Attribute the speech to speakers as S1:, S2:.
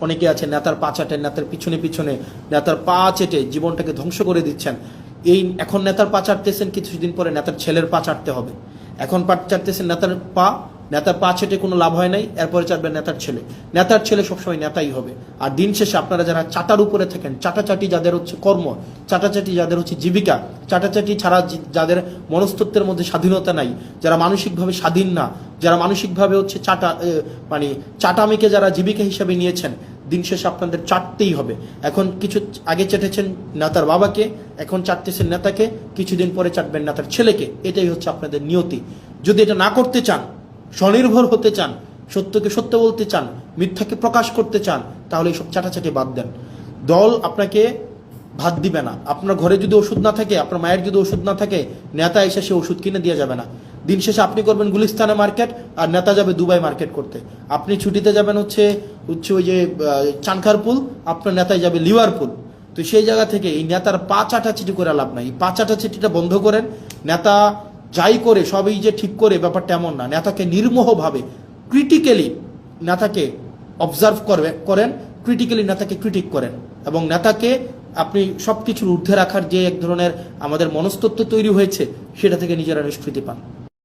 S1: অনেকে আছে নেতার পা চাটেন, নেতার পিছনে পিছনে নেতার পা চেটে জীবনটাকে ধ্বংস করে দিচ্ছেন। এই এখন নেতার পা চাটতেছেন, কিছুদিন পরে নেতার ছেলের পা চাটতে হবে। এখন পা চাটতেছেন নেতার পা চেটে কোনো লাভ হয় নাই, এরপরে চাটবেন নেতার ছেলে সবসময় নেতাই হবে। আর দিন শেষে আপনারা যারা চাটার উপরে থাকেন, চাটাচাটি যাদের হচ্ছে কর্ম, চাটাচাটি যাদের হচ্ছে জীবিকা, চাটাচাটি ছাড়া যাদের মনস্তত্ত্বের মধ্যে স্বাধীনতা নাই, যারা মানসিকভাবে স্বাধীন না, যারা মানসিকভাবে হচ্ছে চাটামিকে যারা জীবিকা হিসাবে নিয়েছেন, দিন শেষে আপনাদের চাটতেই হবে। এখন কিছু আগে চেটেছেন নেতার বাবাকে, এখন চাটতেছেন নেতাকে, কিছুদিন পরে চাটবেন নেতার ছেলেকে। এটাই হচ্ছে আপনাদের নিয়তি। যদি এটা না করতে চান, স্বনির্ভর হতে চান, সত্যকে সত্য বলতে চান, মিথ্যাকে প্রকাশ করতে চান, তাহলে এইসব চাটাচাটি বাদ দেন। দল আপনাকে ভাত দিবে না। আপনার ঘরে যদি ওষুধ না থাকে, আপনার মায়ের যদি ওষুধ না থাকে, নেতা এসে সে ওষুধ কিনে দিয়ে যাবে না। দিন শেষে আপনি করবেন গুলিস্তানে মার্কেট, আর নেতা যাবে দুবাই মার্কেট করতে। আপনি ছুটিতে যাবেন হচ্ছে ওই যে চানখারপুল, আপনার নেতায় যাবে লিভারপুল। তো সেই জায়গা থেকে এই নেতার পা চাটাচিটি করে লাভ নাই। এই পা চাটাচিটিটা বন্ধ করেন। নেতা যাই করে সবই যে ঠিক করে, ব্যাপারটা এমন না। নেতাকে নির্মোহভাবে ক্রিটিক্যালি নেতাকে অবজার্ভ করেন, ক্রিটিক্যালি নেতাকে ক্রিটিক করেন, এবং নেতাকে আপনি সব কিছুর ঊর্ধ্বে রাখার যে এক ধরনের আমাদের মনস্তত্ত্ব তৈরি হয়েছে, সেটা থেকে নিজেরা নিষ্কৃতি পান।